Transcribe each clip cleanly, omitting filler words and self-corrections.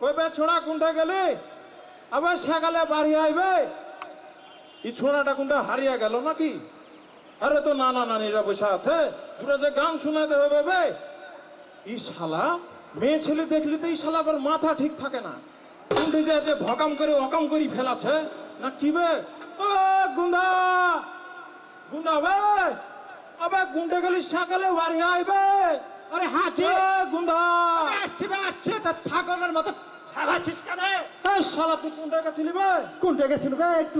কইবে ছোড়া কোনটা গেলে আবার সকালে বাড়ি আইবে এই ছোড়াটা কোনটা হারিয়ে গেল নাকি? আরে তো নানা নানিরা বসে আছে, পুরো যে গান শোনাতে হবে বে। এই শালা মেয়ে ছেলে দেখলি তো এই শালা আবার মাথা ঠিক থাকে না, কোনটি যে ভকাম করে অকাম করে ফেলাছে না কি বে? ও গুন্ডা গুন্ডা বে, আবে গুন্ডা গেলি সকালে বাড়ি আইবে। আরে হাঁচি গুন্ডা আসছে তা ছাগলের মতো হাঁচিস কেন? শালা তুই কোনটা গেছিলি বে? কোনটা গেছিল বে? একটু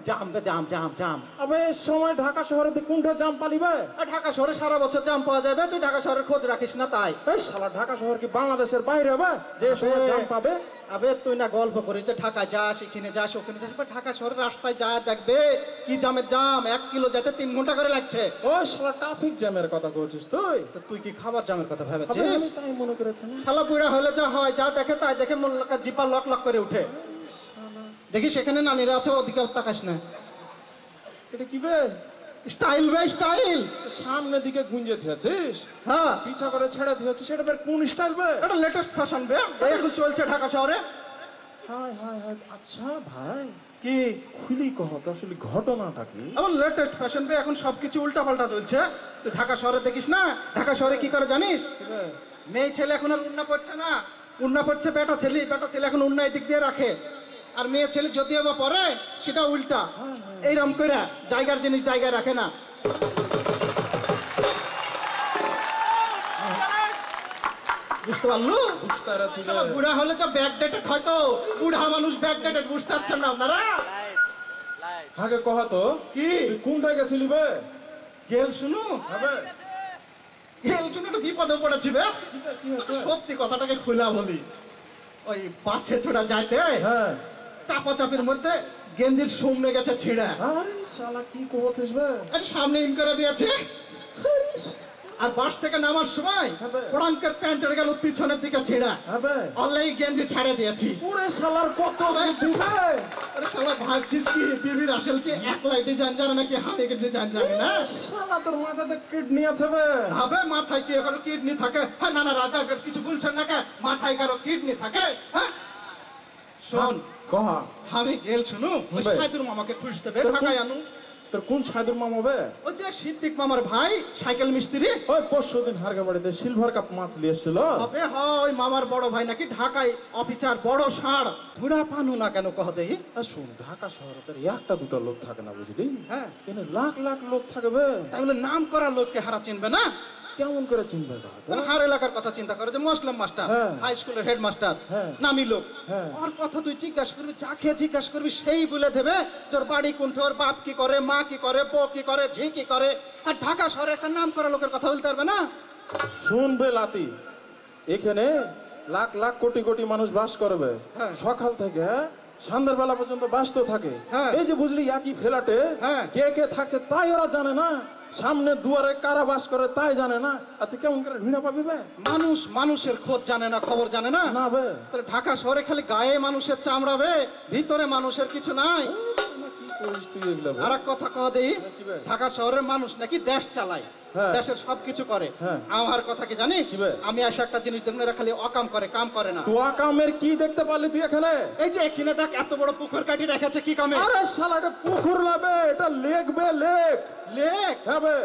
জাম বে, জাম জাম জাম। আবে এই সময় ঢাকা শহরে কোনটা জাম পালিবে? ঢাকা শহরে সারা বছর জাম পাওয়া যাবে, তুই ঢাকা শহরের খোঁজ রাখিস না তাই। এই শালা ঢাকা শহর কি বাংলাদেশের বাইরে হবে যে সময় জাম পাবে? আবে তুই না গল্প করিস যে ঢাকায় যাস, এখানে যাস, ওখানে যাস, ঢাকা শহরের রাস্তায় যা দেখবে কি জামের জাম, 1 কিলো যেতে 3 ঘন্টা করে লাগছে। ও শালা ট্রাফিক জ্যামের কথা বলছিস তুই? তুই কি খাবার জামের কথা ভেবেছিস? আমি তাই মনে করেছি না। শালা বুড়া হলে যা হয়, যা দেখে তাই দেখে মন জিপা লক লক করে উঠে। দেখি সেখানে নানিরা আছে, ওদিকে তাকাস না। এটা কি বে? স্টাইল বে, স্টাইল। সামনে দিকে গুঞ্জে থেছিস, হ্যাঁ পিছা করে ছেড়ে থেছিস, সেটা বের কোন স্টাইল বে? এটা লেটেস্ট ফ্যাশন বে, এখন চলছে ঢাকা শহরে। হাই হাই হাই, আচ্ছা ভাই কি খুলি কহ তো আসলে ঘটনাটা কি? আমার লেটেস্ট ফ্যাশন বে, এখন সবকিছু উল্টা পাল্টা চলছে। তুই ঢাকা শহরে দেখিস না, ঢাকা শহরে কি করে জানিস? মেয়ে ছেলে এখন আর উন্না পড়ছে না, উন্না পড়ছে বেটা ছেলে। বেটা ছেলে এখন উন্না দিক দিয়ে রাখে, আর মেয়ে ছেলে যদিও বা পরে সেটা উল্টা। এইরকম করে জায়গার জিনিস জায়গায় রাখে না। বুঝতে পারলো? বুঝতে পারছি রে। বুড়া হলে তো ব্যাক ডেটেড হয়তো, বুড়া মানুষ ব্যাক ডেটেড, বুঝতে পারছেন না আপনারা? আগে কহ তো কি তুই কোনটা গেছিলি বে? গেল শুনু, হবে গেল শুনু, একটু বিপদে পড়েছি বে। কি হচ্ছে? সত্যি কথাটাকে খুলা বলি, ওই পাছে ছোড়া যাইতে হ্যাঁ, চাপা চাপির মধ্যে গেঞ্জির সামনে গেছে ছিঁড়া, আরে শালা কি করছিস বে? আর সামনে ইন করে দিয়েছে। আর বাস থেকে নামার সময় পড়াঙ্কের প্যান্টের গেল পিছনের দিকে ছিঁড়া, হবে অলরেডি গেঞ্জি ছাড়ে দিয়েছি। পুরে শালার কত দিবে? আরে শালা ভাবছিস কি বিবির আসল কি একলাই ডিজাইন জানে নাকি হাতে ডিজাইন জানে না? শালা তোর মাথাতে কিডনি আছে বে? হবে মাথায় কি কারো কিডনি থাকে? হ্যাঁ না না রাজা কিছু বলছেন না কে, মাথায় কারো কিডনি থাকে? হ্যাঁ শোন, কহ আমি গেল শুনু, ওই ভাই। সাইদুর মামাকে খুঁজতে বে, তোর ঢাকায় কোন- আনু। তোর কোন সাইদুর মামা বে? ওই যে সিদ্দিক মামার ভাই, সাইকেল মিস্ত্রি। ওই পরশু দিন হারগা বাড়িতে সিলভার কাপ মাছ নিয়ে এসেছিল। হবে হয় ওই মামার বড় ভাই নাকি ঢাকায় অফিসার, বড় ষাঁড়। ধুরা পানু না কেন কহ দেই? শুন, ঢাকা শহরে তোর একটা দুটা লোক থাকে না বুঝলি, হ্যাঁ এখানে লাখ লাখ লোক থাকে বে। তাহলে নাম করা লোককে হারা চিনবে না? কেমন করে চিনবে কহ তো? হার এলাকার কথা চিন্তা করে, যে মুসলিম মাস্টার, হ্যাঁ। হাই স্কুলের হেডমাস্টার, হ্যাঁ। নামি লোক। হ্যাঁ। ওর কথা তুই জিজ্ঞাসা করবি, যাকে জিজ্ঞাসা করবি সেই বলে দেবে তোর বাড়ি কোনটা, ওর বাপ কি করে, মা কি করে, বউ কি করে, ঝি কি করে। আর ঢাকা শহরে একটা নাম করা লোকের কথা বলতে পারবে না? শুনবে লাতি, এখানে লাখ লাখ কোটি কোটি মানুষ বাস করবে, হ্যাঁ। সকাল থেকে সন্ধ্যার বেলা পর্যন্ত বাস তো থাকে। হ্যাঁ। এই যে বুঝলি একই ফ্ল্যাটে হ্যাঁ। কে কে থাকছে তাই ওরা জানে না, সামনে দুয়ারে কারা বাস করে তাই জানে না। আর তুই কেমন করে ঘৃণা পাবি বে? মানুষ মানুষের খোঁজ জানে না, খবর জানে না। না বে, তাহলে ঢাকা শহরে খালি গায়ে মানুষের চামড়াবে, ভিতরে মানুষের কিছু নাই। কি করিস তুই এগুলা বে? আর এক কথা কহ দেই, কি বে? ঢাকা শহরের মানুষ নাকি দেশ চালায়, হ্যাঁ। দেশের সবকিছু করে। হ্যাঁ। আমার কথা কি জানিস? কি বে? আমি আসে একটা জিনিস দেখুন, এরা খালি অকাম করে, কাম করে না। তুই কামের কি দেখতে পারলি তুই এখানে? এই যে এখানে দেখ এত বড় পুকুর কাটি রেখেছে, কি কামে? আরে শালা এটা পুকুর লাবে, এটা লেক বে, লেক। লেক, হ্যাঁ বে,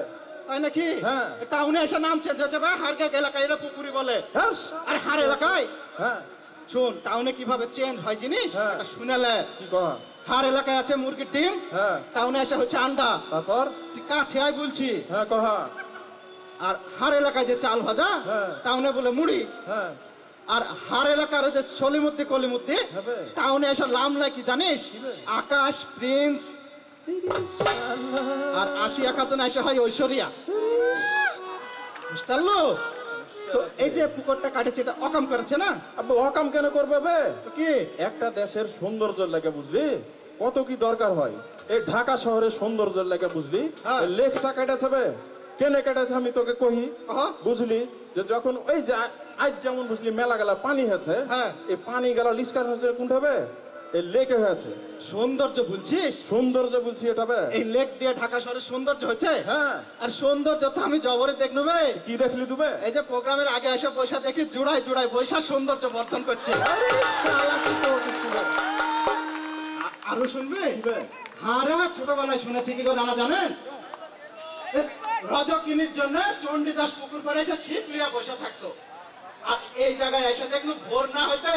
তাই নাকি? হ্যাঁ। টাউনে এসে নাম চেঞ্জ হয়েছে ভাই, হারগা এলাকায় এরা পুকুরি বলে। হ্যাঁ আর হার এলাকায় হ্যাঁ, শোন, টাউনে কিভাবে চেঞ্জ হয় জিনিস হ্যাঁ। এটা শুনেলে। কি কহ? হার এলাকায় আছে মুরগির ডিম, হ্যাঁ, টাউনে এসে হচ্ছে আন্ডা। তারপর তুই কাছে আয় বলছি। হ্যাঁ কহ। আর হার এলাকায় যে চাল ভাজা, হ্যাঁ। টাউনে বলে মুড়ি। হ্যাঁ, আর হার এলাকার ওই যে সলিমুদ্দি কলিমুদ্দি, হ্যাঁ বে। টাউনে এসে লাম নাই কি জানিস? কি বে? আকাশ, প্রিন্স। আর আসিয়া খাতুন এসে হয় ঐশ্বরিয়া। বুঝতে পারলো? তো এই যে পুকুরটা কাটেছে, এটা অকাম করেছে না? আব্বা অকাম কেন করবে বে? তো কি একটা দেশের সৌন্দর্যের লেগে বুঝলি কত কি দরকার হয়। এই ঢাকা শহরের সৌন্দর্যের লেগে বুঝলি হ্যাঁ। এই লেকটা কেটেছে বে। কেনে কেটেছে আমি তোকে কহি, কহ? বুঝলি যে যখন ওই যে আজ যেমন বুঝলি মেলা গেলা পানি হয়েছে, হ্যাঁ। এই পানি গেলা লিস্কার হয়েছে কোনটা বে? এই লেকে হয়েছে। সৌন্দর্য বলছিস? সৌন্দর্য বলছি এটা বে। এই লেক দিয়ে ঢাকা শহরের সৌন্দর্য হয়েছে? হ্যাঁ। আর সৌন্দর্য তো আমি জবরে দেখনু বে। কি দেখলি তুবে? এই যে প্রোগ্রামের আগে এসে পয়সা দেখি জুড়াই জুড়াই পয়সা সৌন্দর্য বর্ধন করছে। আরে শালা কি করছিস তুবে? আরো শুনবে? তুবে? হারা ছোটবেলায় শুনেছি কি গো জানেন? রজকিনীর জন্য চণ্ডীদাস পুকুর পাড়ে এসে শিপ লিয়া বসে থাকতো। আর এই জায়গায় এসে দেখলু ভোর না হইতে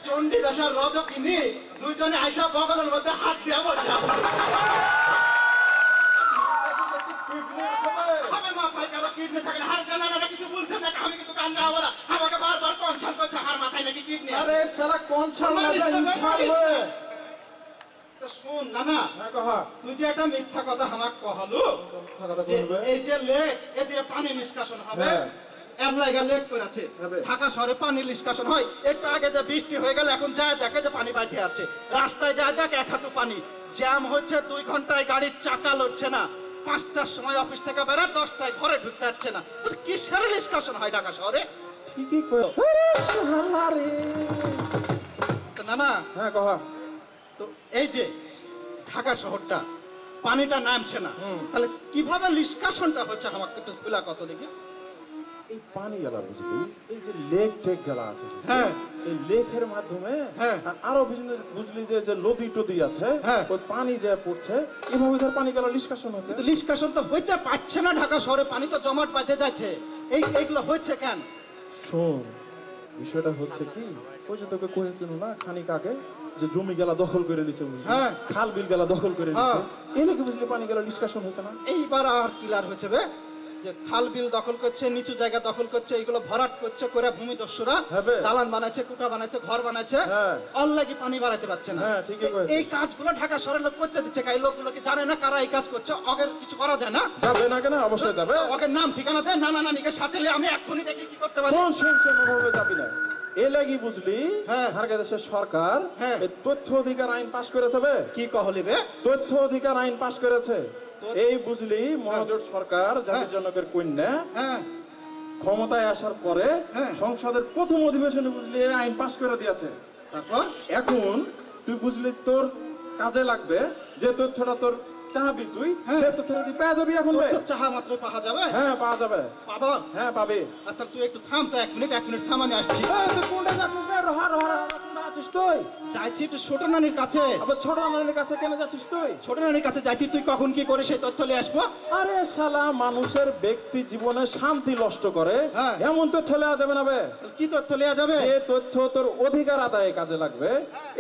চণ্ডীদাস আর রজকিনী দুইজনে আইসা বগলের মধ্যে হাত দিয়া বসে হবে মাথায় কারো কিডনি থাকে না। হার জানারা কিছু বলছে না, আমি কিন্তু কান্না হবো না। আমাকে বারবার কনসাল্ট করছে হার মাথায় নাকি কিডনি। আরে শালা কোন শালা ইনশাআল্লাহ। তো শুন না হ্যাঁ কহা। তুই যে একটা মিথ্যা কথা আমাকে কহলু কথা যে বলবে। এই যে লেক এ দিয়ে পানি নিষ্কাশন হবে, হ্যাঁ। এর লাগা লেক করেছে। হবে। ঢাকা শহরে পানি নিষ্কাশন হয়, একটু আগে যে বৃষ্টি হয়ে গেল এখন যায় দেখে যে পানি বাইতে আছে, রাস্তায় যায় দেখ এক হাঁটু পানি, জ্যাম হচ্ছে 2 ঘন্টায় গাড়ির চাকা লড়ছে না, 5টার সময় অফিস থেকে বেরো 10টায় ঘরে ঢুকতে পারছে না। তো কিসের নিষ্কাশন হয় ঢাকা শহরে? ঠিকই কই। আরে শালা রে। তো না হ্যাঁ কহা। তো এই যে ঢাকা শহরটা পানিটা নামছে না, হুম। তাহলে কিভাবে নিষ্কাশনটা হচ্ছে আমাকে একটু খোলা কত দেখি। এই পানি গেলা বুঝলি, এই যে লেক টেক গেলা আছে বুঝলি? হ্যাঁ। এই লেকের মাধ্যমে হ্যাঁ। আর আরো বুঝলি যে যে নদী টদি আছে, হ্যাঁ। ওই পানি যে পড়ছে এভাবে ধর পানি গেলা নিষ্কাশন হচ্ছে। কিন্তু নিষ্কাশন তো হইতে পারছে না, ঢাকা শহরে পানি তো জমাট বাঁধে যাচ্ছে। এইগুলো হচ্ছে কেন? শোন, বিষয়টা হচ্ছে কি, ওই যে তোকে কয়েছিল না খানিক আগে যে জমি গেলা দখল করে নিছে বুঝলি, হ্যাঁ। খাল বিল গেলা দখল করে নিছে, হ্যাঁ। এই নাকি বুঝলি পানি গেলা নিষ্কাশন হচ্ছে না। এইবার আর ক্লিয়ার হচ্ছে বে, যে খাল বিল দখল করছে, নিচু জায়গা দখল করছে, এইগুলো ভরাট করছে করে ভূমিদস্যুরা হ্যাঁ বে। দালান বানাচ্ছে, কুটা বানাচ্ছে, ঘর বানাচ্ছে, হ্যাঁ। অল্লাগি পানি বাড়াতে পারছে না। হ্যাঁ, ঠিকই কয়েছিস। এই কাজগুলো ঢাকা শহরের লোক করতে দিচ্ছে, এই লোকগুলো কি জানে না কারা এই কাজ করছে? অগের কিছু করা যায় না? যাবে না কেন? অবশ্যই যাবে। অগের নাম ঠিকানা দেয়, নানা নানিকে সাথে নিয়ে আমি এক্ষুনি দেখি কি করতে পারি। শোন শোন শোন, ওভাবে যাবি না। এ লাগি বুঝলি, হ্যাঁ। ভারত দেশের সরকার হ্যাঁ। এই তথ্য অধিকার আইন পাশ করেছে বে। কি কহলিবে? তথ্য অধিকার আইন পাশ করেছে। এই বুঝলি মহাজোট সরকার জাতির জনকের কন্যা হ্যাঁ ক্ষমতায় আসার পরে হ্যাঁ। সংসদের প্রথম অধিবেশনে বুঝলি এই আইন পাশ করে দিয়েছে। তারপর এখন তুই বুঝলি তোর কাজে লাগবে যে তথ্যটা তোর চাবি তুই, হ্যাঁ। সে তথ্যটা তুই পেয়ে যাবি এখন বে। তোর তো চাহা মাত্র পাওয়া যাবে? হ্যাঁ পাওয়া যাবে। পাবো? হ্যাঁ পাবি। আচ্ছা তুই একটু থাম তো, 1 মিনিট থাম, আমি আসছি। এই, তুই কোনটা যাচ্ছিস বে? রহা রহা রহা, কোনটা আছিস তুই? যাইছি একটু ছোট নানির কাছে। আবার ছোট নানির কাছে কেন যাচ্ছিস তুই? ছোট নানির কাছে যাইছি, তুই কখন কি করে সেই তথ্য নিয়ে আসবো? আরে শালা, মানুষের ব্যক্তি জীবনে শান্তি নষ্ট করে হ্যাঁ। এমন তথ্য নেওয়া যাবে না বে। কি তথ্য নেওয়া যাবে? যে তথ্য তোর অধিকার আদায়ে কাজে লাগবে,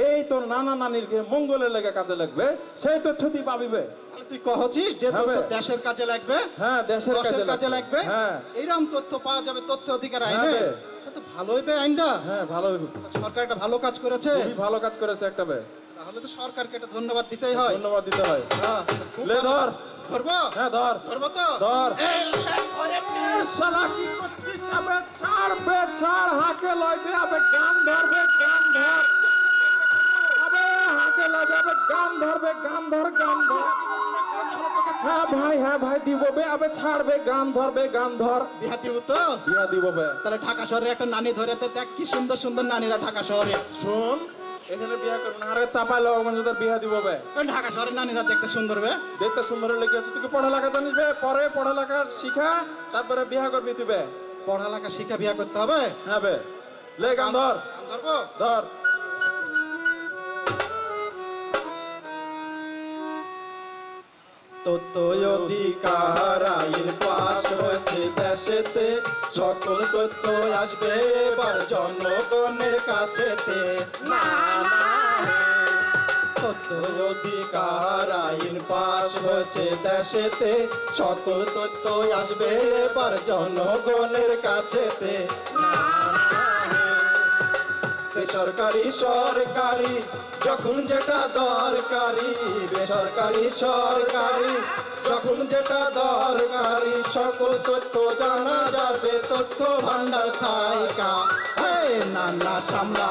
এই তোর নানা নানির মঙ্গলের লেগে কাজে লাগবে, সেই তথ্য তুই পাবি বে। তাহলে তুই কহছিস যে হ্যাঁ তথ্য বে। দেশের কাজে লাগবে, হ্যাঁ, দেশের কাজে লাগবে, হ্যাঁ এইরকম তথ্য পাওয়া যাবে তথ্য অধিকার আইনে। হ্যাঁ বে। তো ভালোই বে আইনটা, হ্যাঁ ভালো, সরকার একটা ভালো কাজ করেছে। খুবই ভালো কাজ করেছে একটা বে। তাহলে তো সরকারকে একটা ধন্যবাদ দিতেই হয়। ধন্যবাদ দিতে হয়। হ্যাঁ, খুব লে ভালো। ধর। ধরবো? হ্যাঁ ধর। ধরবো তো? ধর। এই, ধরেছি। এ শালা কি করছিস? আবে ছাড় বে, ছাড়, হাঁকে লইবে, আবে গান ধরবে, গান ধর। আবে হাঁকে লইবে, আবে গান ধরবে, গান ধর, গান ধর। হ্যাঁ ভাই দিব বে, আবে ছাড়বে, গান ধরবে, গান ধর। বিয়া দিব তো? বিয়া দিব বে। তাহলে ঢাকা শহরে একটা নানি ধরে তো দেখ কি সুন্দর সুন্দর নানিরা ঢাকা শহরে। শুন, এখানে বিয়া করবে না, আরে চাপাই লগঞ্জ তোর বিয়া দিব বে। ওই ঢাকা শহরের নানিরা দেখতে সুন্দর বে। দেখতে সুন্দর লেগে আছে। তুই কি পড়ালেখা জানিস বে? পরে পড়ালেখা শিখা তারপরে বিয়া করবি তুই বে। পড়ালেখা শিখা বিয়া করতে হবে? হ্যাঁ বে। লে গান ধর। গান ধরবো? ধর। তথ্য অধিকার আইন পাশ হয়েছে দেশেতে, সকল তথ্য আসবে এবার জনগণের কাছেতে। না না তথ্য অধিকার আইন পাশ হয়েছে দেশেতে, সকল তথ্য আসবে এবার জনগণের কাছেতে। না না বেসরকারি সরকারি যখন যেটা দরকারি, বেসরকারি সরকারি যখন যেটা দরকারি, সকল তথ্য জানা যাবে তথ্য ভান্ডার থাইকা। নানা সামলা